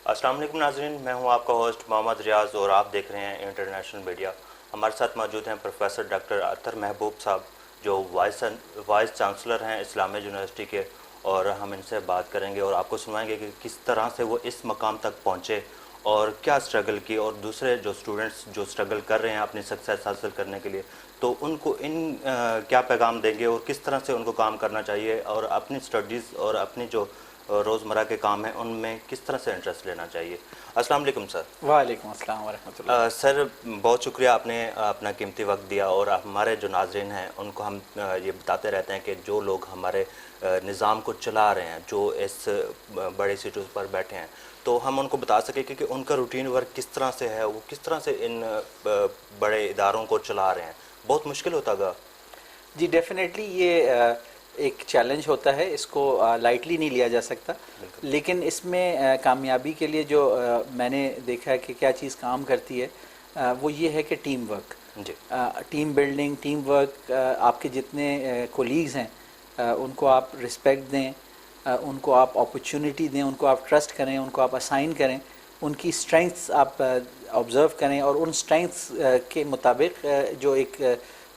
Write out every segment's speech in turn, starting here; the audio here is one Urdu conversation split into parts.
السلام علیکم ناظرین، میں ہوں آپ کا ہوسٹ محمد ریاض اور آپ دیکھ رہے ہیں انٹرنیشنل میڈیا۔ ہمارے ساتھ موجود ہیں پروفیسر ڈاکٹر اطہر محبوب صاحب، جو وائس چانسلر ہیں اسلامیہ یونیورسٹی کے، اور ہم ان سے بات کریں گے اور آپ کو سنوائیں گے کہ کس طرح سے وہ اس مقام تک پہنچے اور کیا سٹرگل کی، اور دوسرے جو اسٹوڈنٹس جو سٹرگل کر رہے ہیں اپنی سکسیس حاصل کرنے کے لیے، تو ان کو کیا پیغام دیں گے اور کس طرح سے ان کو کام کرنا چاہیے، اور اپنی اسٹڈیز اور اپنی جو روزمرہ کے کام ہیں ان میں کس طرح سے انٹرسٹ لینا چاہیے۔ السلام علیکم سر۔ وعلیکم السلام ورحمۃ اللہ۔ سر بہت شکریہ، آپ نے اپنا قیمتی وقت دیا، اور ہمارے جو ناظرین ہیں ان کو ہم یہ بتاتے رہتے ہیں کہ جو لوگ ہمارے نظام کو چلا رہے ہیں، جو اس بڑے سیٹوں پر بیٹھے ہیں، تو ہم ان کو بتا سکیں کہ ان کا روٹین ورک کس طرح سے ہے، وہ کس طرح سے ان بڑے اداروں کو چلا رہے ہیں۔ بہت مشکل ہوتا گا؟ جی ڈیفینیٹلی یہ ایک چیلنج ہوتا ہے، اس کو لائٹلی نہیں لیا جا سکتا، لیکن اس میں کامیابی کے لیے جو میں نے دیکھا ہے کہ کیا چیز کام کرتی ہے وہ یہ ہے کہ ٹیم ورک، جی، ٹیم بلڈنگ، ٹیم ورک۔ آپ کے جتنے کولیگز ہیں ان کو آپ رسپیکٹ دیں، ان کو آپ اپرچونٹی دیں، ان کو آپ ٹرسٹ کریں، ان کو آپ اسائن کریں، ان کی اسٹرینگثs آپ آبزرو کریں، اور ان اسٹرینگثs کے مطابق جو ایک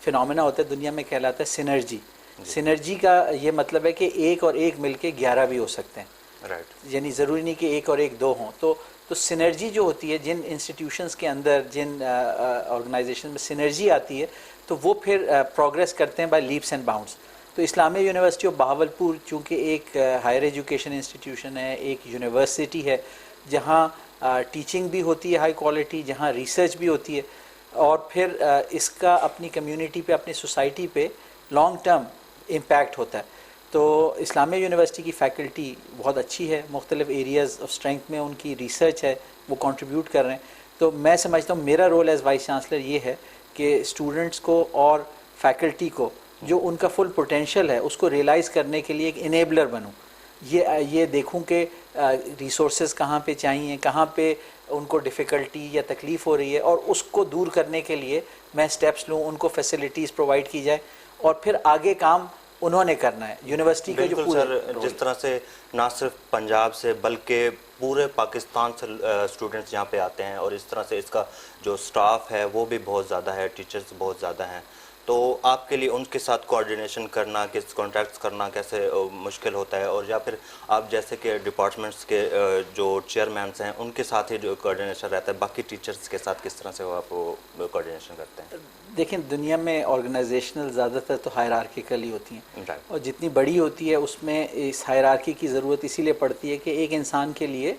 فنومینا ہوتا ہے دنیا میں کہلاتا ہے سینرجی۔ سینرجی کا یہ مطلب ہے کہ ایک اور ایک مل کے 11 بھی ہو سکتے ہیں، رائٹ۔ یعنی ضروری نہیں کہ ایک اور ایک دو ہوں۔ تو سینرجی جو ہوتی ہے، جن انسٹیٹیوشنز کے اندر، جن آرگنائزیشن میں سینرجی آتی ہے، تو وہ پھر پروگریس کرتے ہیں بائی لیپس اینڈ باؤنڈس۔ تو اسلامیہ یونیورسٹی آف بہاولپور چونکہ ایک ہائر ایجوکیشن انسٹیٹیوشن ہے، ایک یونیورسٹی ہے جہاں ٹیچنگ بھی ہوتی ہے ہائی کوالٹی، جہاں ریسرچ بھی ہوتی ہے، اور پھر اس کا اپنی کمیونٹی پہ، اپنی سوسائٹی پہ لانگ ٹرم امپیکٹ ہوتا ہے۔ تو اسلامیہ یونیورسٹی کی فیکلٹی بہت اچھی ہے، مختلف ایریاز آف اسٹرینتھ میں ان کی ریسرچ ہے، وہ کنٹریبیوٹ کر رہے ہیں۔ تو میں سمجھتا ہوں میرا رول ایز وائس چانسلر یہ ہے کہ اسٹوڈنٹس کو اور فیکلٹی کو جو ان کا فل پوٹینشیل ہے اس کو ریئلائز کرنے کے لیے ایک انیبلر بنوں، یہ دیکھوں کہ ریسورسز کہاں پہ چاہیے، کہاں پہ ان کو ڈیفیکلٹی یا تکلیف ہو رہی ہے، اور اس کو دور کرنے کے لیے میں سٹیپس لوں، ان کو فیسلٹیز پرووائڈ کی جائے، اور پھر آگے کام انہوں نے کرنا ہے۔ یونیورسٹی کا جو بالکل سر، جس طرح سے نہ صرف پنجاب سے بلکہ پورے پاکستان سے اسٹوڈنٹس یہاں پہ آتے ہیں، اور اس طرح سے اس کا جو سٹاف ہے وہ بھی بہت زیادہ ہے، ٹیچرز بہت زیادہ ہیں، تو آپ کے لیے ان کے ساتھ کوآرڈینیشن کرنا، کس کانٹیکٹس کرنا کیسے مشکل ہوتا ہے، اور یا پھر آپ جیسے کہ ڈپارٹمنٹس کے جو چیئرمینس ہیں ان کے ساتھ ہی جو کوآرڈینیشن رہتا ہے، باقی ٹیچرز کے ساتھ کس طرح سے آپ کوآرڈینیشن کرتے ہیں؟ دیکھیں دنیا میں آرگنائزیشنل زیادہ تر تو ہائرارکیکل ہی ہوتی ہیں، Right. اور جتنی بڑی ہوتی ہے اس میں اس ہائرارکی کی ضرورت اسی لیے پڑتی ہے کہ ایک انسان کے لیے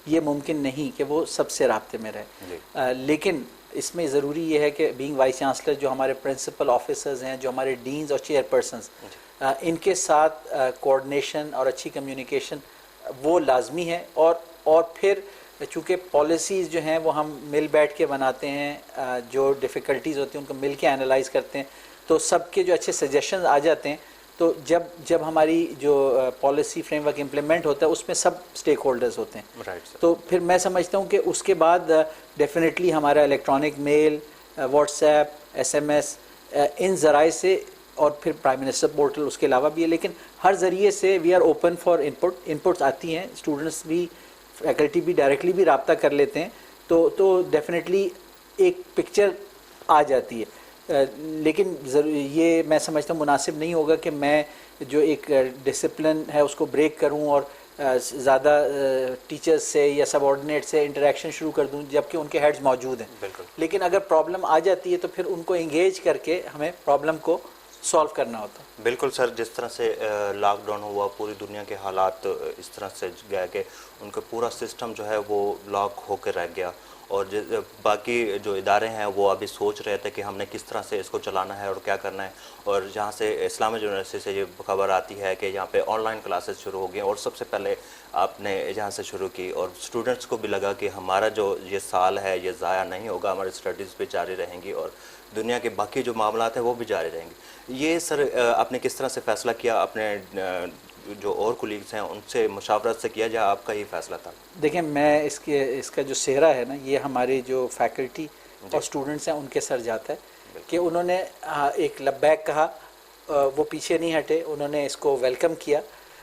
یہ ممکن نہیں کہ وہ سب سے رابطے میں رہے، لیکن اس میں ضروری یہ ہے کہ بینگ وائس چانسلر جو ہمارے پرنسپل آفیسرز ہیں، جو ہمارے ڈینز اور چیئر پرسنز، ان کے ساتھ کوآرڈینیشن اور اچھی کمیونیکیشن وہ لازمی ہے، اور پھر چونکہ پالیسیز جو ہیں وہ ہم مل بیٹھ کے بناتے ہیں، جو ڈیفیکلٹیز ہوتی ہیں ان کو مل کے انالائز کرتے ہیں، تو سب کے جو اچھے سجیشنز آ جاتے ہیں، تو جب ہماری جو پالیسی فریم ورک امپلیمنٹ ہوتا ہے اس میں سب اسٹیک ہولڈرز ہوتے ہیں، تو پھر میں سمجھتا ہوں کہ اس کے بعد ڈیفینیٹلی ہمارا electronic mail, what's app, SMS، ان ذرائع سے، اور پھر پرائم منسٹر پورٹل اس کے علاوہ بھی ہے، لیکن ہر ذریعے سے we are open for inputs آتی ہیں، اسٹوڈنٹس بھی، فیکلٹی بھی ڈائریکٹلی بھی رابطہ کر لیتے ہیں، تو ڈیفینیٹلی ایک پکچر آ جاتی ہے، لیکن یہ میں سمجھتا ہوں مناسب نہیں ہوگا کہ میں جو ایک ڈسپلن ہے اس کو بریک کروں اور زیادہ ٹیچرز سے یا سب آرڈینیٹ سے انٹریکشن شروع کر دوں جبکہ ان کے ہیڈز موجود ہیں۔ بالکل، لیکن اگر پرابلم آ جاتی ہے تو پھر ان کو انگیج کر کے ہمیں پرابلم کو سالو کرنا ہوتا ہے۔ بالکل سر، جس طرح سے لاک ڈاؤن ہوا، پوری دنیا کے حالات اس طرح سے گئے کہ ان کا پورا سسٹم جو ہے وہ لاک ہو کے رہ گیا، اور باقی جو ادارے ہیں وہ ابھی سوچ رہے تھے کہ ہم نے کس طرح سے اس کو چلانا ہے اور کیا کرنا ہے، اور جہاں سے اسلامیہ یونیورسٹی سے یہ خبر آتی ہے کہ یہاں پہ آن لائن کلاسز شروع ہو گئی، اور سب سے پہلے آپ نے جہاں سے شروع کی، اور اسٹوڈنٹس کو بھی لگا کہ ہمارا جو یہ سال ہے یہ ضائع نہیں ہوگا، ہماری اسٹڈیز بھی جاری رہیں گی، اور دنیا کے باقی جو معاملات ہیں وہ بھی جاری رہیں گے۔ یہ سر آپ نے کس طرح سے فیصلہ کیا؟ اپنے جو اور کولیگز ہیں ان سے مشاورت سے کیا جائے، آپ کا یہ فیصلہ تھا؟ دیکھیں میں اس کا جو سہرا ہے نا، یہ ہماری جو فیکلٹی اور اسٹوڈنٹس ہیں ان کے سر جاتا ہے کہ انہوں نے ایک لبیک کہا، وہ پیچھے نہیں ہٹے، انہوں نے اس کو ویلکم کیا،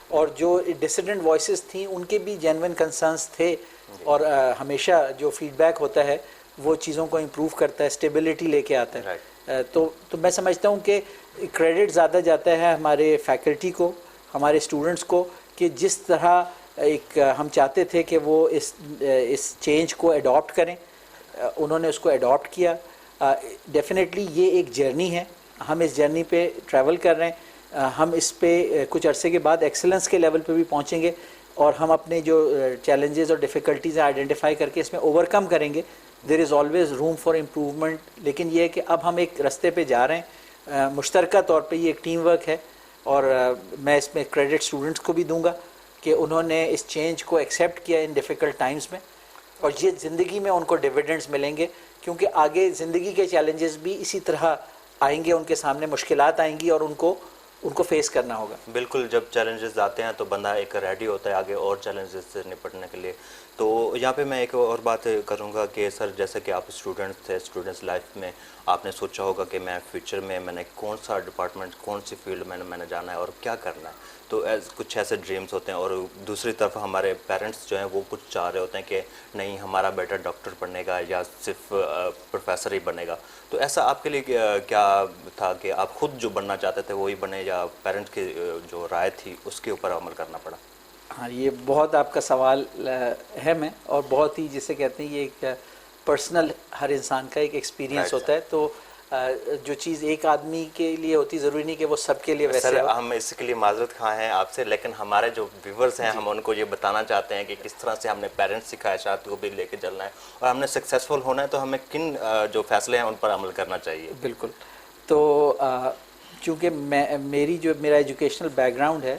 اور جو ڈسیڈنٹ وائسز تھیں ان کے بھی جینوئن کنسرنس تھے اور ہمیشہ جو فیڈ بیک ہوتا ہے وہ چیزوں کو امپروو کرتا ہے, اسٹیبلٹی لے کے آتا ہے. تو میں سمجھتا ہوں کہ کریڈٹ زیادہ جاتا ہے ہمارے فیکلٹی کو, ہمارے اسٹوڈنٹس کو, کہ جس طرح ایک ہم چاہتے تھے کہ وہ اس چینج کو اڈاپٹ کریں, انہوں نے اس کو اڈاپٹ کیا. ڈیفینیٹلی یہ ایک جرنی ہے, ہم اس جرنی پہ ٹریول کر رہے ہیں, ہم اس پہ کچھ عرصے کے بعد ایکسلنس کے لیول پہ بھی پہنچیں گے, اور ہم اپنے جو چیلنجز اور ڈیفیکلٹیز ہیں آئیڈینٹیفائی کر کے اس میں اوور کم کریں گے. There is always room for improvement. لیکن یہ ہے کہ اب ہم ایک رستے پہ جا رہے ہیں, مشترکہ طور پہ یہ ایک ٹیم ورک ہے, اور میں اس میں کریڈٹ اسٹوڈنٹس کو بھی دوں گا کہ انہوں نے اس چینج کو ایکسیپٹ کیا ان ڈیفیکلٹ ٹائمز میں, اور یہ زندگی میں ان کو ڈیویڈنڈز ملیں گے, کیونکہ آگے زندگی کے چیلنجز بھی اسی طرح آئیں گے, ان کے سامنے مشکلات آئیں گی اور ان کو فیس کرنا ہوگا. بالکل, جب چیلنجز آتے ہیں تو بندہ ایک ریڈی ہوتا ہے آگے اور چیلنجز سے نپٹنے کے لیے. تو یہاں پہ میں ایک اور بات کروں گا کہ سر جیسے کہ آپ اسٹوڈنٹس تھے, اسٹوڈنٹس لائف میں آپ نے سوچا ہوگا کہ میں فیوچر میں نے کون سا ڈپارٹمنٹ, کون سی فیلڈ میں نے جانا ہے اور کیا کرنا ہے. تو کچھ ایسے ڈریمز ہوتے ہیں, اور دوسری طرف ہمارے پیرنٹس جو ہیں وہ کچھ چاہ رہے ہوتے ہیں کہ نہیں ہمارا بیٹا ڈاکٹر بنے گا یا صرف پروفیسر ہی بنے گا. تو ایسا آپ کے لیے کیا تھا کہ آپ خود جو بننا چاہتے تھے وہی بنے, یا پیرنٹس کی جو رائے تھی اس کے اوپر عمل کرنا پڑا؟ ہاں, یہ بہت آپ کا سوال اہم ہے, اور بہت ہی جسے کہتے ہیں یہ ایک پرسنل, ہر انسان کا ایک ایکسپیرینس ہوتا ہے. تو جو چیز ایک آدمی کے لیے ہوتی ضروری نہیں کہ وہ سب کے لیے ویسے سر ہم اس کے لیے معذرت خواہ ہیں آپ سے, لیکن ہمارے جو ویورز ہیں ہم ان کو یہ بتانا چاہتے ہیں کہ کس طرح سے ہم نے پیرنٹس کی خواہشات کو بھی لے کے چلنا ہے, اور ہم نے سکسیزفل ہونا ہے تو ہمیں کن جو فیصلے ہیں ان پر عمل کرنا چاہیے. بالکل. تو چونکہ میرا ایجوکیشنل بیک گراؤنڈ ہے,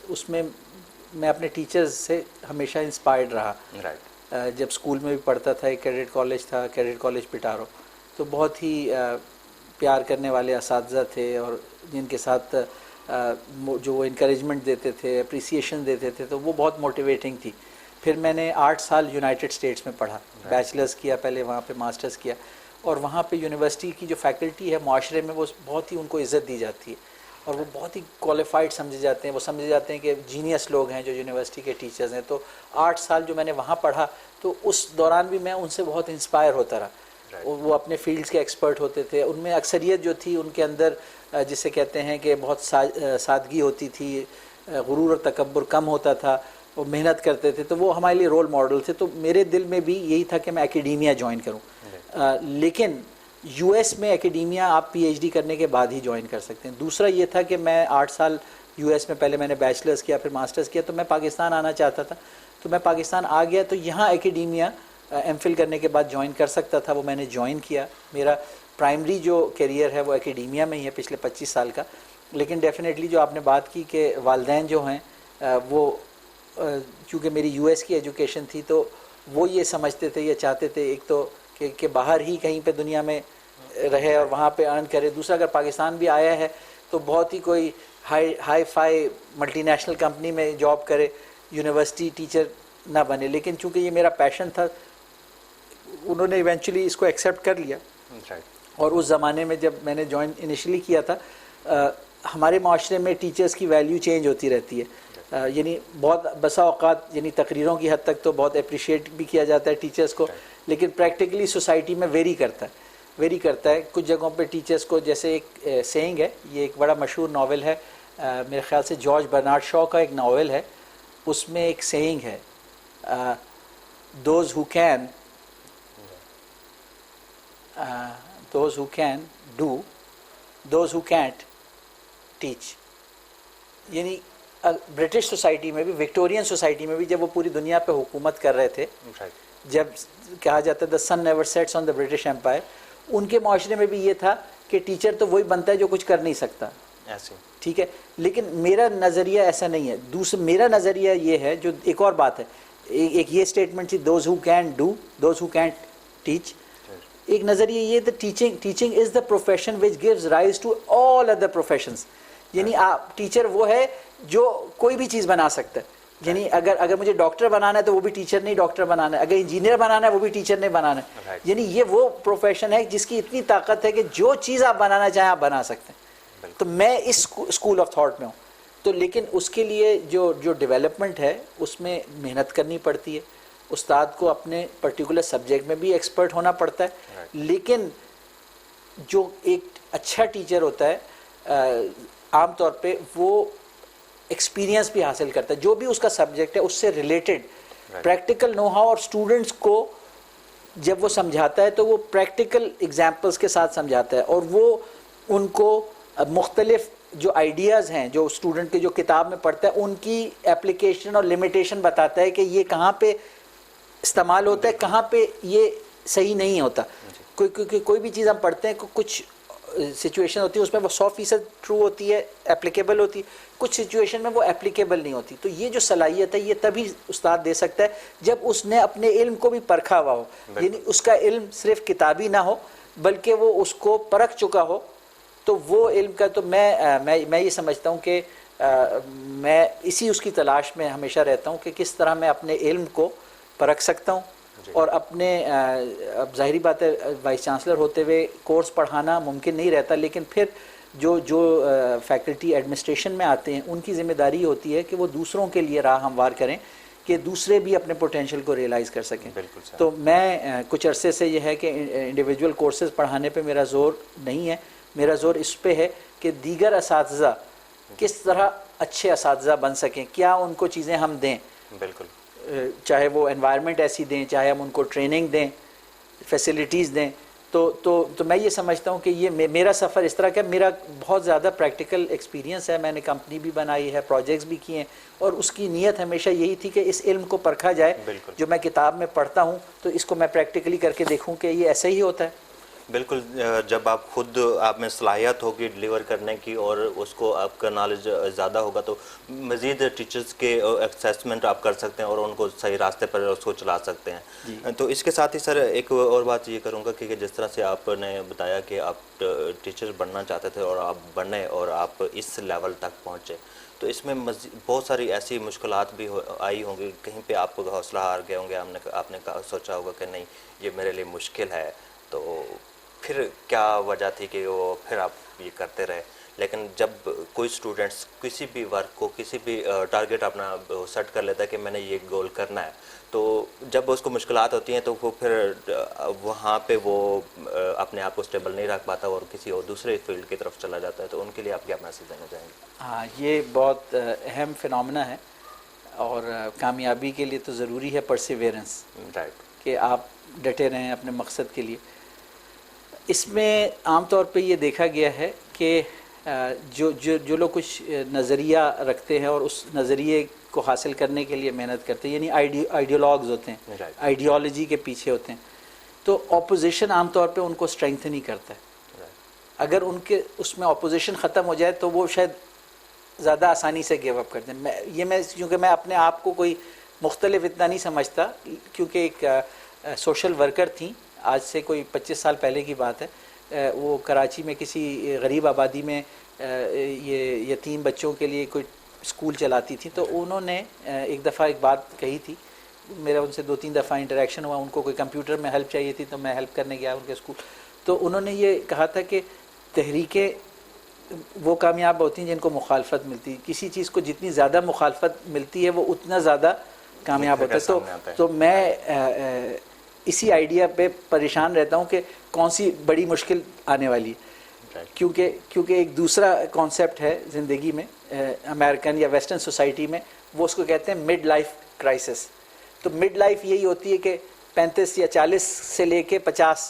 اس میں میں اپنے ٹیچرز سے ہمیشہ انسپائرڈ رہا. جب اسکول میں بھی پڑھتا تھا, ایک کیڈٹ کالج تھا, کیڈٹ کالج پٹارو, تو بہت ہی پیار کرنے والے اساتذہ تھے, اور جن کے ساتھ جو وہ انکریجمنٹ دیتے تھے, اپریسیشن دیتے تھے, تو وہ بہت موٹیویٹنگ تھی. پھر میں نے 8 سال یونائٹڈ اسٹیٹس میں پڑھا, بیچلرز کیا پہلے, وہاں پہ ماسٹرز کیا, اور وہاں پہ یونیورسٹی کی جو فیکلٹی ہے معاشرے میں وہ بہت ہی ان کو عزت دی جاتی ہے, اور وہ بہت ہی کوالیفائڈ سمجھے جاتے ہیں. وہ سمجھے جاتے ہیں کہ جینیس لوگ ہیں جو یونیورسٹی کے ٹیچرز ہیں. تو 8 سال جو میں نے وہاں پڑھا, تو اس دوران بھی میں ان سے بہت انسپائر ہوتا رہا. وہ اپنے فیلڈز کے ایکسپرٹ ہوتے تھے, ان میں اکثریت جو تھی ان کے اندر جسے کہتے ہیں کہ بہت سادگی ہوتی تھی, غرور اور تکبر کم ہوتا تھا, وہ محنت کرتے تھے, تو وہ ہمارے لیے رول ماڈل تھے. تو میرے دل میں بھی یہی تھا کہ میں اکیڈیمیا جوائن کروں. لیکن یو ایس میں اکیڈیمیا آپ پی ایچ ڈی کرنے کے بعد ہی جوائن کر سکتے ہیں. دوسرا یہ تھا کہ میں 8 سال یو ایس میں, پہلے میں نے بیچلرز کیا, پھر ماسٹرز کیا, تو میں پاکستان آنا چاہتا تھا. تو میں پاکستان آ گیا, تو یہاں اکیڈیمیا ایم فل کرنے کے بعد جوائن کر سکتا تھا, وہ میں نے جوائن کیا. میرا پرائمری جو کیریئر ہے وہ اکیڈیمیا میں ہی ہے پچھلے 25 سال کا. لیکن ڈیفینیٹلی جو آپ نے بات کی کہ والدین جو ہیں وہ چونکہ میری یو ایس کی ایجوکیشن تھی, تو وہ یہ سمجھتے تھے یا چاہتے تھے ایک تو کہ باہر ہی کہیں پہ دنیا میں رہے اور وہاں پہ ارن کرے. دوسرا اگر پاکستان بھی آیا ہے تو بہت ہی کوئی hi fi multi national company میں جاب کرے, یونیورسٹی ٹیچر نہ بنے. لیکن چونکہ یہ میرا پیشن تھا, انہوں نے ایونچولی اس کو ایکسیپٹ کر لیا. اور اس زمانے میں جب میں نے جوائن انیشلی کیا تھا, ہمارے معاشرے میں ٹیچرز کی ویلیو چینج ہوتی رہتی ہے. یعنی بہت بسا اوقات یعنی تقریروں کی حد تک تو بہت اپریشیٹ بھی کیا جاتا ہے ٹیچرز کو, لیکن پریکٹیکلی سوسائٹی میں ویری کرتا ہے. کچھ جگہوں پہ ٹیچرز کو, جیسے ایک سینگ ہے, یہ ایک بڑا مشہور ناول ہے, میرے خیال سے جارج برنارڈ شاء کا ایک ناول ہے, اس میں ایک سینگ ہے, those who can do, those who can't teach. یعنی برٹش سوسائٹی میں بھی, وکٹورین سوسائٹی میں بھی, جب وہ پوری دنیا پہ حکومت کر رہے تھے, جب کہا جاتا ہے the sun never sets on the British Empire, ان کے معاشرے میں بھی یہ تھا کہ ٹیچر تو وہی بنتا ہے جو کچھ کر نہیں سکتا. ٹھیک ہے, لیکن میرا نظریہ ایسا نہیں ہے. میرا نظریہ یہ ہے, جو ایک اور بات ہے, ایک یہ اسٹیٹمنٹ تھی those who can do, those who can't teach. ایک نظریہ یہ تھا teaching is the profession which gives rise to all other professions. یعنی ٹیچر وہ ہے جو کوئی بھی چیز بنا سکتا ہے. یعنی اگر مجھے ڈاکٹر بنانا ہے تو وہ بھی ٹیچر نہیں ڈاکٹر بنانا ہے, اگر انجینئر بنانا ہے وہ بھی ٹیچر نہیں بنانا ہے. یعنی یہ وہ پروفیشن ہے جس کی اتنی طاقت ہے کہ جو چیز آپ بنانا چاہیں آپ بنا سکتے ہیں. تو میں اس اسکول آف تھاٹ میں ہوں تو لیکن اس کے لیے جو ڈیولپمنٹ ہے اس میں محنت کرنی پڑتی ہے. استاد کو اپنے پرٹیکولر سبجیکٹ میں بھی ایکسپرٹ ہونا پڑتا ہے, لیکن جو ایک اچھا ٹیچر ہوتا ہے عام طور پہ وہ ایکسپیرینس بھی حاصل کرتا ہے, جو بھی اس کا سبجیکٹ ہے اس سے ریلیٹڈ پریکٹیکل نو ہاؤ, اور اسٹوڈنٹس کو جب وہ سمجھاتا ہے تو وہ پریکٹیکل ایگزامپلس کے ساتھ سمجھاتا ہے, اور وہ ان کو مختلف جو آئیڈیاز ہیں جو اسٹوڈنٹ کے جو کتاب میں پڑھتا ہے ان کی اپلیکیشن اور لمیٹیشن بتاتا ہے کہ یہ کہاں پہ استعمال ہوتا ہے, کہاں پہ یہ صحیح نہیں ہوتا. کوئی بھی چیز ہم پڑھتے ہیں, کچھ سچویشن ہوتی ہے اس میں وہ 100% ٹرو ہوتی ہے, اپلیکیبل ہوتی ہے, کچھ سچویشن میں وہ اپلیکیبل نہیں ہوتی. تو یہ جو صلاحیت ہے یہ تبھی استاد دے سکتا ہے جب اس نے اپنے علم کو بھی پرکھا ہوا ہو, یعنی اس کا علم صرف کتابی نہ ہو بلکہ وہ اس کو پرکھ چکا ہو. تو وہ علم کا تو میں یہ سمجھتا ہوں کہ میں اس کی تلاش میں ہمیشہ رہتا ہوں کہ کس طرح میں اپنے علم کو پرکھ سکتا ہوں. اور اپنے اب ظاہری بات ہے وائس چانسلر ہوتے ہوئے کورس پڑھانا ممکن نہیں رہتا, لیکن پھر جو فیکلٹی ایڈمنسٹریشن میں آتے ہیں ان کی ذمہ داری ہوتی ہے کہ وہ دوسروں کے لیے راہ ہموار کریں کہ دوسرے بھی اپنے پوٹینشیل کو ریئلائز کر سکیں. تو میں کچھ عرصے سے یہ ہے کہ انڈیویجول کورسز پڑھانے پہ میرا زور نہیں ہے, میرا زور اس پہ ہے کہ دیگر اساتذہ کس طرح اچھے اساتذہ بن سکیں, کیا ان کو چیزیں ہم دیں, بالکل, چاہے وہ انوائرمنٹ ایسی دیں, چاہے ہم ان کو ٹریننگ دیں, فیسلٹیز دیں. تو میں یہ سمجھتا ہوں کہ یہ میرا سفر اس طرح کا, میرا بہت زیادہ پریکٹیکل ایکسپیرینس ہے, میں نے کمپنی بھی بنائی ہے, پروجیکٹس بھی کیے ہیں, اور اس کی نیت ہمیشہ یہی تھی کہ اس علم کو پرکھا جائے جو میں کتاب میں پڑھتا ہوں, تو اس کو میں پریکٹیکلی کر کے دیکھوں کہ یہ ایسا ہی ہوتا ہے. بالکل. جب آپ میں صلاحیت ہوگی ڈلیور کرنے کی اور اس کو آپ کا نالج زیادہ ہوگا تو مزید ٹیچرز کے اسیسمنٹ آپ کر سکتے ہیں اور ان کو صحیح راستے پر اس کو چلا سکتے ہیں. تو اس کے ساتھ ہی سر ایک اور بات یہ کروں گا کہ جس طرح سے آپ نے بتایا کہ آپ ٹیچر بننا چاہتے تھے اور آپ بنے اور آپ اس لیول تک پہنچے, تو اس میں بہت ساری ایسی مشکلات بھی آئی ہوں گی, کہیں پہ آپ کو حوصلہ ہار گئے ہوں گے, آپ نے سوچا ہوگا کہ نہیں یہ میرے لیے مشکل ہے, تو پھر کیا وجہ تھی کہ وہ پھر آپ یہ کرتے رہے. لیکن جب کوئی اسٹوڈنٹس کسی بھی ورک کو کسی بھی ٹارگیٹ اپنا سیٹ کر لیتا ہے کہ میں نے یہ گول کرنا ہے, تو جب اس کو مشکلات ہوتی ہیں تو وہ پھر وہاں پہ وہ اپنے آپ کو اسٹیبل نہیں رکھ پاتا اور کسی اور دوسرے فیلڈ کی طرف چلا جاتا ہے. تو ان کے لیے آپ کیا میسیج دینا چاہیں گے؟ ہاں, یہ بہت اہم فنامنا ہے, اور کامیابی کے لیے تو ضروری ہے پرسیویرنس, رائٹ, کہ آپ ڈٹے رہیں اپنے مقصد کے لیے. اس میں عام طور پہ یہ دیکھا گیا ہے کہ جو لوگ کچھ نظریہ رکھتے ہیں اور اس نظریے کو حاصل کرنے کے لیے محنت کرتے ہیں, یعنی آئیڈیولوگز ہوتے ہیں, آئیڈیالوجی کے پیچھے ہوتے ہیں, تو اپوزیشن عام طور پہ ان کو اسٹرینگتھ نہیں کرتا ہے. اگر ان کے اس میں اپوزیشن ختم ہو جائے تو وہ شاید زیادہ آسانی سے گیو اپ کرتے ہیں. کیونکہ میں اپنے آپ کو کوئی مختلف اتنا نہیں سمجھتا, کیونکہ ایک سوشل ورکر تھیں, آج سے کوئی 25 سال پہلے کی بات ہے, وہ کراچی میں کسی غریب آبادی میں یہ یتیم بچوں کے لیے کوئی اسکول چلاتی تھی. تو انہوں نے ایک دفعہ ایک بات کہی تھی, میرا ان سے 2-3 دفعہ انٹریکشن ہوا, ان کو کوئی کمپیوٹر میں ہیلپ چاہیے تھی تو میں ہیلپ کرنے گیا ان کے اسکول. تو انہوں نے یہ کہا تھا کہ تحریکیں وہ کامیاب ہوتی ہیں جن کو مخالفت ملتی ہے, کسی چیز کو جتنی زیادہ مخالفت ملتی ہے وہ اتنا زیادہ کامیاب ہوتا ہے. تو میں اسی آئیڈیا پہ پریشان رہتا ہوں کہ کون سی بڑی مشکل آنے والی ہے, کیونکہ ایک دوسرا کانسیپٹ ہے زندگی میں امریکن یا ویسٹرن سوسائٹی میں, وہ اس کو کہتے ہیں مڈ لائف کرائسس. تو مڈ لائف یہی ہوتی ہے کہ 35 یا 40 سے لے کے 50,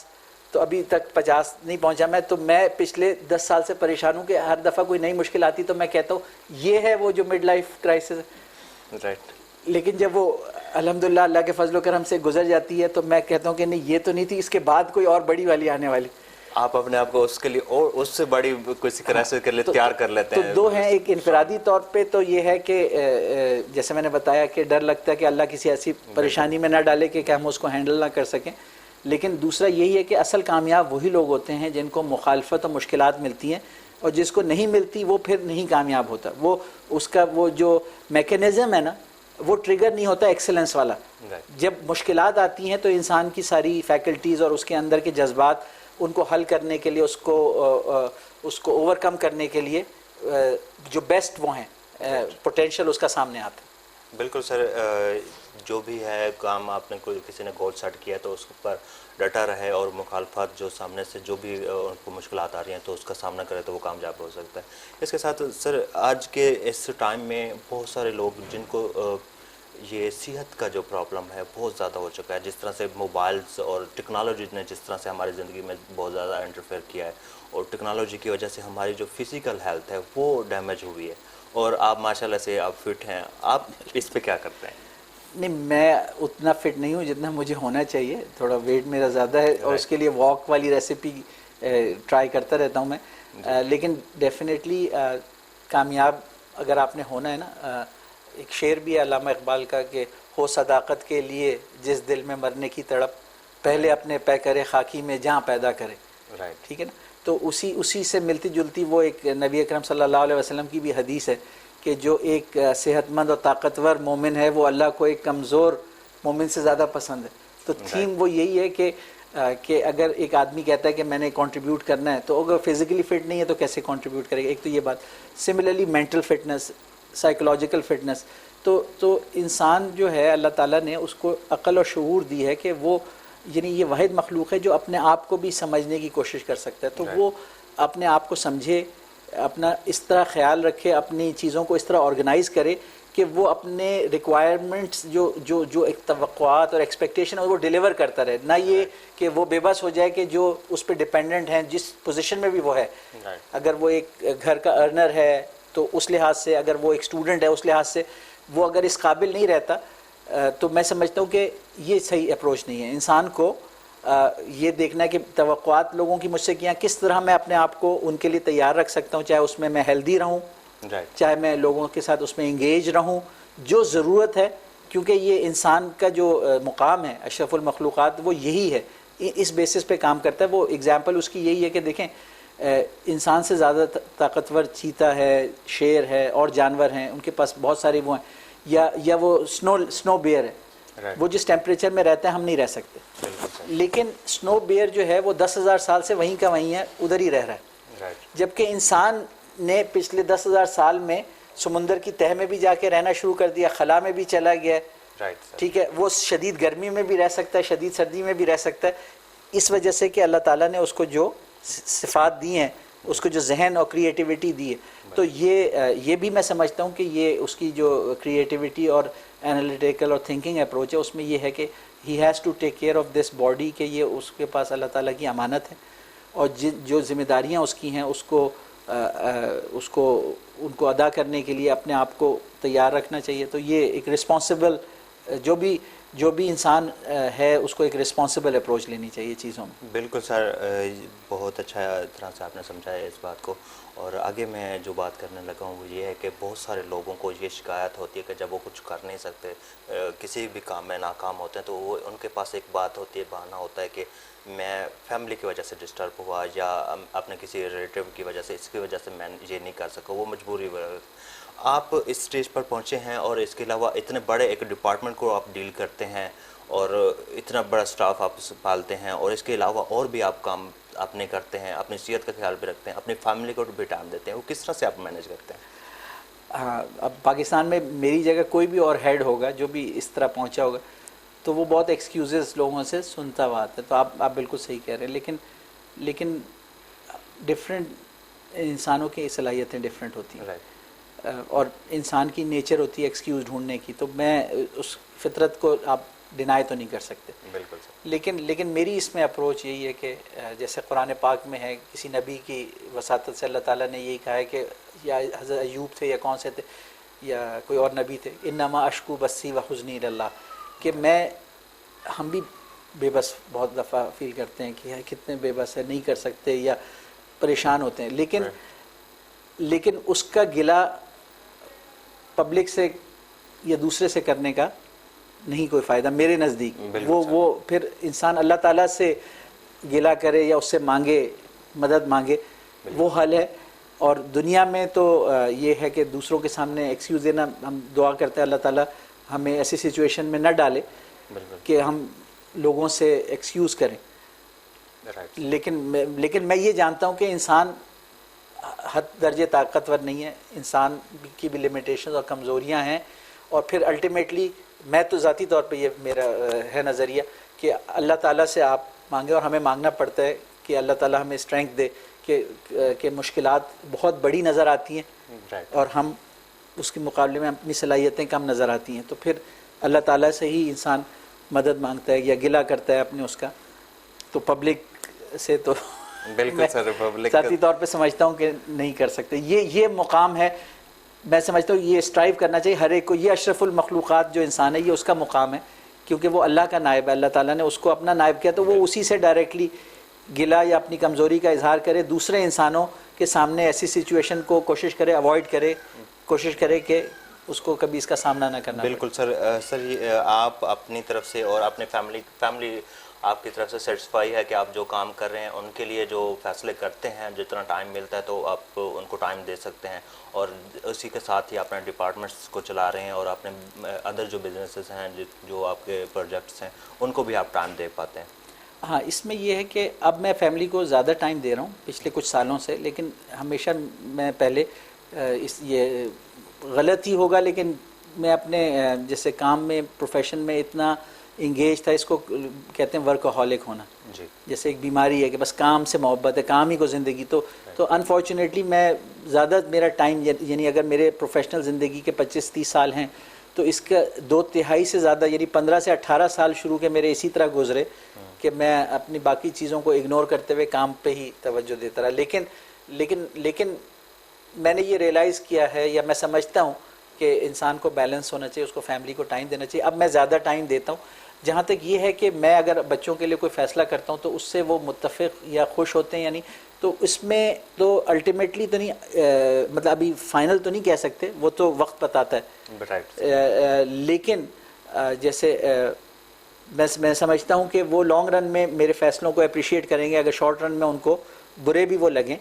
تو ابھی تک 50 نہیں پہنچا میں, تو میں پچھلے 10 سال سے پریشان ہوں کہ ہر دفعہ کوئی نئی مشکل آتی تو میں کہتا ہوں یہ ہے وہ جو مڈ لائف کرائسس ہے. رائٹ. لیکن جب وہ الحمدللہ اللہ کے فضل و کرم سے گزر جاتی ہے تو میں کہتا ہوں کہ نہیں یہ تو نہیں تھی, اس کے بعد کوئی اور بڑی والی آنے والی. آپ اپنے آپ کو اس کے لیے اور اس سے بڑی کسی کرائسس کے لیے تیار کر لیتے ہیں. تو 2 ہیں, ایک انفرادی طور پہ تو یہ ہے کہ جیسے میں نے بتایا کہ ڈر لگتا ہے کہ اللہ کسی ایسی پریشانی میں نہ ڈالے کہ ہم اس کو ہینڈل نہ کر سکیں. لیکن دوسرا یہی ہے کہ اصل کامیاب وہی لوگ ہوتے ہیں جن کو مخالفت اور مشکلات ملتی ہیں, اور جس کو نہیں ملتی وہ پھر نہیں کامیاب ہوتا. وہ اس کا وہ جو میکینزم ہے نا وہ ٹریگر نہیں ہوتا ایکسلنس والا. جب مشکلات آتی ہیں تو انسان کی ساری فیکلٹیز اور اس کے اندر کے جذبات ان کو حل کرنے کے لیے, اس کو اوور کم کرنے کے لیے جو بیسٹ وہ ہیں پوٹینشیل اس کا سامنے آتا ہے. بالکل سر, جو بھی ہے کام آپ نے کوئی کسی نے گول سیٹ کیا تو اس پر ڈٹا رہے اور مخالفت جو سامنے سے جو بھی ان کو مشکلات آ رہی ہیں تو اس کا سامنا کرے تو وہ کامیاب ہو سکتا ہے. اس کے ساتھ سر آج کے اس ٹائم میں بہت سارے لوگ جن کو یہ صحت کا جو پرابلم ہے بہت زیادہ ہو چکا ہے, جس طرح سے موبائلز اور ٹیکنالوجی نے جس طرح سے ہماری زندگی میں بہت زیادہ انٹرفیئر کیا ہے, اور ٹیکنالوجی کی وجہ سے ہماری جو فزیکل ہیلتھ ہے وہ ڈیمیج ہوئی ہے, اور آپ ماشاءاللہ سے آپ فٹ ہیں, آپ اس پہ کیا کرتے ہیں؟ نہیں, میں اتنا فٹ نہیں ہوں جتنا مجھے ہونا چاہیے, تھوڑا ویٹ میرا زیادہ ہے اور اس کے لیے واک والی ریسیپی ٹرائی کرتا رہتا ہوں میں. لیکن ڈیفینیٹلی کامیاب اگر آپ نے ہونا ہے نا, ایک شعر بھی ہے علامہ اقبال کا کہ ہو صداقت کے لیے جس دل میں مرنے کی تڑپ, پہلے اپنے پے کرے خاکی میں جہاں پیدا کرے. ٹھیک ہے نا, تو اسی سے ملتی جلتی وہ ایک نبی اکرم صلی اللہ علیہ وسلم کی بھی حدیث ہے کہ جو ایک صحت مند اور طاقتور مومن ہے وہ اللہ کو ایک کمزور مومن سے زیادہ پسند ہے. تو تھیم وہ یہی ہے کہ اگر ایک آدمی کہتا ہے کہ میں نے کنٹریبیوٹ کرنا ہے, تو اگر فزیکلی فٹ نہیں ہے تو کیسے کنٹریبیوٹ کرے گا؟ ایک تو یہ بات. Similarly mental fitness, psychological fitness, تو انسان جو ہے اللہ تعالیٰ نے اس کو عقل اور شعور دی ہے کہ وہ یعنی یہ واحد مخلوق ہے جو اپنے آپ کو بھی سمجھنے کی کوشش کر سکتا ہے. تو وہ اپنے آپ کو سمجھے, اپنا اس طرح خیال رکھے, اپنی چیزوں کو اس طرح آرگنائز کرے کہ وہ اپنے ریکوائرمنٹس جو ایک توقعات اور ایکسپیکٹیشن ہے وہ ڈیلیور کرتا رہے, نہ یہ کہ وہ بے بس ہو جائے کہ جو اس پہ ڈیپینڈنٹ ہیں جس پوزیشن میں بھی وہ ہے. اگر وہ ایک گھر کا ارنر ہے تو اس لحاظ سے, اگر وہ ایک اسٹوڈنٹ ہے اس لحاظ سے, وہ اگر اس قابل نہیں رہتا تو میں سمجھتا ہوں کہ یہ صحیح اپروچ نہیں ہے. انسان کو یہ دیکھنا ہے کہ توقعات لوگوں کی مجھ سے کیا, کس طرح میں اپنے آپ کو ان کے لیے تیار رکھ سکتا ہوں, چاہے اس میں ہیلدی رہوں, چاہے میں لوگوں کے ساتھ اس میں انگیج رہوں جو ضرورت ہے, کیونکہ یہ انسان کا جو مقام ہے اشرف المخلوقات وہ یہی ہے, اس بیسس پہ کام کرتا ہے. وہ اگزامپل اس کی یہی ہے کہ دیکھیں انسان سے زیادہ طاقتور چیتا ہے, شیر ہے, اور جانور ہیں, ان کے پاس بہت سارے وہ ہیں, یا وہ سنو بیئر ہے, وہ جس ٹیمپریچر میں رہتا ہے ہم نہیں رہ سکتے, لیکن سنو بیئر جو ہے وہ 10,000 سال سے وہیں کا وہیں ہے, ادھر ہی رہ رہا ہے. جبکہ انسان نے پچھلے 10,000 سال میں سمندر کی تہہ میں بھی جا کے رہنا شروع کر دیا, خلا میں بھی چلا گیا ہے. ٹھیک ہے, وہ شدید گرمی میں بھی رہ سکتا ہے, شدید سردی میں بھی رہ سکتا ہے, اس وجہ سے کہ اللہ تعالیٰ نے اس کو جو صفات دی ہیں, اس کو جو ذہن اور کریٹیوٹی دی ہے. تو یہ بھی میں سمجھتا ہوں کہ یہ اس کی جو کریٹیوٹی اور انالیٹیکل اور تھنکنگ اپروچ ہے, اس میں یہ ہے کہ he has to take care of this body, کہ یہ اس کے پاس اللہ تعالیٰ کی امانت ہے, اور جو ذمہ داریاں اس کی ہیں اس کو ان کو ادا کرنے کے لیے اپنے آپ کو تیار رکھنا چاہیے. تو یہ ایک رسپانسبل, جو بھی انسان ہے اس کو ایک رسپانسبل اپروچ لینی چاہیے چیزوں میں. بالکل سر, بہت اچھا طرح سے آپ نے سمجھایا اس بات کو. اور آگے میں جو بات کرنے لگا ہوں وہ یہ ہے کہ بہت سارے لوگوں کو یہ شکایت ہوتی ہے کہ جب وہ کچھ کر نہیں سکتے, کسی بھی کام میں ناکام ہوتے ہیں, تو وہ ان کے پاس ایک بات ہوتی ہے, بہانہ ہوتا ہے کہ میں فیملی کی وجہ سے ڈسٹرب ہوا, یا اپنے کسی ریلیٹیو کی وجہ سے, اس کی وجہ سے میں یہ نہیں کر سکا, وہ مجبوری. آپ اس سٹیج پر پہنچے ہیں اور اس کے علاوہ اتنے بڑے ایک ڈپارٹمنٹ کو آپ ڈیل کرتے ہیں, اور اتنا بڑا سٹاف آپ پالتے ہیں, اور اس کے علاوہ اور بھی آپ کام اپنے کرتے ہیں, اپنی صحت کا خیال بھی رکھتے ہیں, اپنی فیملی کو بھی ٹائم دیتے ہیں, وہ کس طرح سے آپ مینیج کرتے ہیں؟ ہاں, اب پاکستان میں میری جگہ کوئی بھی اور ہیڈ ہوگا جو بھی اس طرح پہنچا ہوگا تو وہ بہت ایکسکیوزز لوگوں سے سنتا ہوا آتا ہے. تو آپ بالکل صحیح کہہ رہے ہیں, لیکن ڈفرینٹ انسانوں کی صلاحیتیں ڈفرینٹ ہوتی ہیں, اور انسان کی نیچر ہوتی ہے ایکسکیوز ڈھونڈنے کی. تو میں اس فطرت کو آپ ڈینائی تو نہیں کر سکتے. بالکل سر. لیکن میری اس میں اپروچ یہی ہے کہ جیسے قرآن پاک میں ہے, کسی نبی کی وساطت سے اللہ تعالیٰ نے یہی کہا ہے کہ یا حضرت ایوب تھے یا کون سے تھے یا کوئی اور نبی تھے, انما اشکو بسی و حزنی اللہ, کہ ہم بھی بے بس بہت دفعہ فیل کرتے ہیں کہ کتنے بے بس ہے, نہیں کر سکتے یا پریشان ہوتے ہیں, لیکن اس کا گلہ پبلک سے یا دوسرے سے کرنے کا نہیں کوئی فائدہ میرے نزدیک. وہ پھر انسان اللہ تعالیٰ سے گلہ کرے یا اس سے مانگے, مدد مانگے, وہ حل ہے. اور دنیا میں تو یہ ہے کہ دوسروں کے سامنے ایکسکیوز دینا, ہم دعا کرتے ہیں اللہ تعالیٰ ہمیں ایسی سچویشن میں نہ ڈالے کہ ہم لوگوں سے ایکسکیوز کریں. لیکن میں یہ جانتا ہوں کہ انسان حد درجے طاقتور نہیں ہے، انسان کی بھی لمیٹیشنز اور کمزوریاں ہیں، اور پھر الٹیمیٹلی میں تو ذاتی طور پہ یہ میرا ہے نظریہ کہ اللہ تعالیٰ سے آپ مانگیں، اور ہمیں مانگنا پڑتا ہے کہ اللہ تعالیٰ ہمیں اسٹرینگتھ دے کہ مشکلات بہت بڑی نظر آتی ہیں اور ہم اس کے مقابلے میں اپنی صلاحیتیں کم نظر آتی ہیں، تو پھر اللہ تعالیٰ سے ہی انسان مدد مانگتا ہے یا گلہ کرتا ہے اپنے اس کا. تو پبلک سے تو بالکل سر، ریپبلک ذاتی طور پہ سمجھتا ہوں کہ نہیں کر سکتے. یہ مقام ہے، میں سمجھتا ہوں یہ اسٹرائیو کرنا چاہیے ہر ایک کو. یہ اشرف المخلوقات جو انسان ہے یہ اس کا مقام ہے، کیونکہ وہ اللہ کا نائب ہے، اللہ تعالیٰ نے اس کو اپنا نائب کیا، تو وہ اسی سے ڈائریکٹلی گلہ یا اپنی کمزوری کا اظہار کرے، دوسرے انسانوں کے سامنے ایسی سچویشن کو کوشش کرے اوائڈ کرے، کوشش کرے کہ اس کو کبھی اس کا سامنا نہ کرنا. بالکل سر یہ آپ اپنی طرف سے اور اپنے فیملی آپ کی طرف سے سیٹسفائی ہے کہ آپ جو کام کر رہے ہیں ان کے لیے جو فیصلے کرتے ہیں، جتنا ٹائم ملتا ہے تو آپ ان کو ٹائم دے سکتے ہیں، اور اسی کے ساتھ ہی اپنے ڈپارٹمنٹس کو چلا رہے ہیں، اور اپنے ادر جو بزنسز ہیں، جو آپ کے پروجیکٹس ہیں، ان کو بھی آپ ٹائم دے پاتے ہیں. ہاں، اس میں یہ ہے کہ اب میں فیملی کو زیادہ ٹائم دے رہا ہوں پچھلے کچھ سالوں سے، لیکن ہمیشہ میں پہلے یہ غلط ہی ہوگا لیکن میں اپنے جیسے کام میں پروفیشن میں اتنا انگیج تھا، اس کو کہتے ہیں ورکہولک ہونا، جی، جیسے ایک بیماری ہے کہ بس کام سے محبت ہے، کام ہی کو زندگی. تو انفارچونیٹلی میں زیادہ میرا ٹائم، یعنی اگر میرے پروفیشنل زندگی کے 25-30 سال ہیں تو اس کا 2/3 سے زیادہ یعنی 15 سے 18 سال شروع کے میرے اسی طرح گزرے کہ میں اپنی باقی چیزوں کو اگنور کرتے ہوئے کام پہ ہی توجہ دیتا رہا. لیکن میں نے یہ ریئلائز کیا ہے، یا میں سمجھتا ہوں کہ انسان کو بیلنس ہونا چاہیے، اس کو فیملی کو ٹائم دینا چاہیے. اب میں زیادہ ٹائم دیتا ہوں. جہاں تک یہ ہے کہ میں اگر بچوں کے لیے کوئی فیصلہ کرتا ہوں تو اس سے وہ متفق یا خوش ہوتے ہیں، یعنی تو اس میں تو الٹیمیٹلی تو نہیں، مطلب ابھی فائنل تو نہیں کہہ سکتے، وہ تو وقت بتاتا ہے. لیکن جیسے میں سمجھتا ہوں کہ وہ لانگ رن میں میرے فیصلوں کو اپریشیٹ کریں گے، اگر شارٹ رن میں ان کو برے بھی وہ لگیں.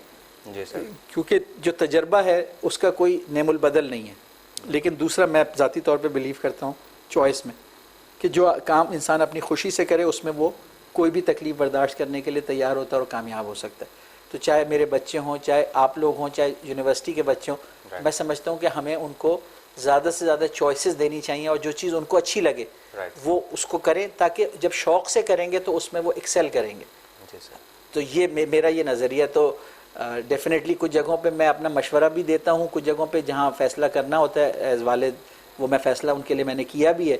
جی سر، کیونکہ جو تجربہ ہے اس کا کوئی نعم البدل نہیں ہے. لیکن دوسرا میں ذاتی طور پہ بلیو کرتا ہوں چوائس میں، کہ جو کام انسان اپنی خوشی سے کرے اس میں وہ کوئی بھی تکلیف برداشت کرنے کے لیے تیار ہوتا ہے اور کامیاب ہو سکتا ہے. تو چاہے میرے بچے ہوں، چاہے آپ لوگ ہوں، چاہے یونیورسٹی کے بچے ہوں، میں سمجھتا ہوں کہ ہمیں ان کو زیادہ سے زیادہ چوائسیز دینی چاہیے، اور جو چیز ان کو اچھی لگے وہ اس کو کریں، تاکہ جب شوق سے کریں گے تو اس میں وہ ایکسل کریں گے. تو یہ میرا یہ نظریہ. تو ڈیفینیٹلی کچھ جگہوں پہ میں اپنا مشورہ بھی دیتا ہوں، کچھ جگہوں پہ جہاں فیصلہ کرنا ہوتا ہے ایز والد وہ میں فیصلہ ان کے لیے میں نے کیا بھی ہے.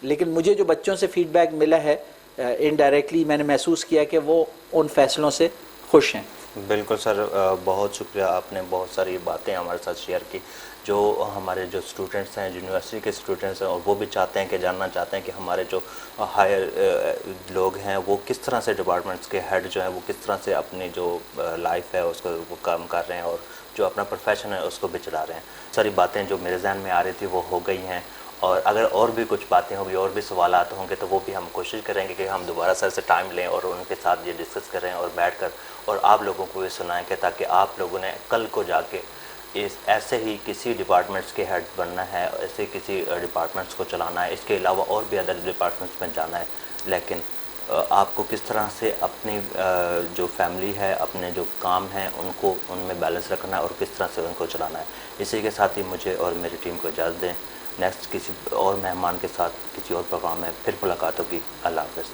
لیکن مجھے جو بچوں سے فیڈ بیک ملا ہے انڈائریکٹلی میں نے محسوس کیا کہ وہ ان فیصلوں سے خوش ہیں. بالکل سر، بہت شکریہ، آپ نے بہت ساری باتیں ہمارے ساتھ شیئر کی. جو ہمارے جو اسٹوڈنٹس ہیں، یونیورسٹی کے اسٹوڈنٹس ہیں، اور وہ بھی چاہتے ہیں کہ جاننا چاہتے ہیں کہ ہمارے جو ہائر لوگ ہیں وہ کس طرح سے ڈپارٹمنٹس کے ہیڈ جو ہیں وہ کس طرح سے اپنی جو لائف ہے اس کو وہ کام کر رہے ہیں، اور جو اپنا پروفیشن ہے اس کو بھی چلا رہے ہیں. ساری باتیں جو میرے ذہن میں آ رہی تھی وہ ہو گئی ہیں، اور اگر اور بھی کچھ باتیں ہوں گی، اور بھی سوالات ہوں گے تو وہ بھی ہم کوشش کریں گے کہ ہم دوبارہ سر سے ٹائم لیں اور ان کے ساتھ یہ ڈسکس کریں اور بیٹھ کر اور آپ لوگوں کو یہ سنائیں، کہ تاکہ آپ لوگوں نے کل کو جا کے ایسے ہی کسی ڈپارٹمنٹس کے ہیڈ بننا ہے، ایسے کسی ڈپارٹمنٹس کو چلانا ہے، اس کے علاوہ اور بھی ادر ڈپارٹمنٹس میں جانا ہے، لیکن آپ کو کس طرح سے اپنی جو فیملی ہے، اپنے جو کام ہیں ان میں بیلنس رکھنا ہے اور کس طرح سے ان کو چلانا ہے. اسی کے ساتھ ہی مجھے اور میری ٹیم کو اجازت دیں. نیکسٹ کسی اور مہمان کے ساتھ کسی اور پروگرام میں پھر ملاقات ہوگی. اللہ حافظ.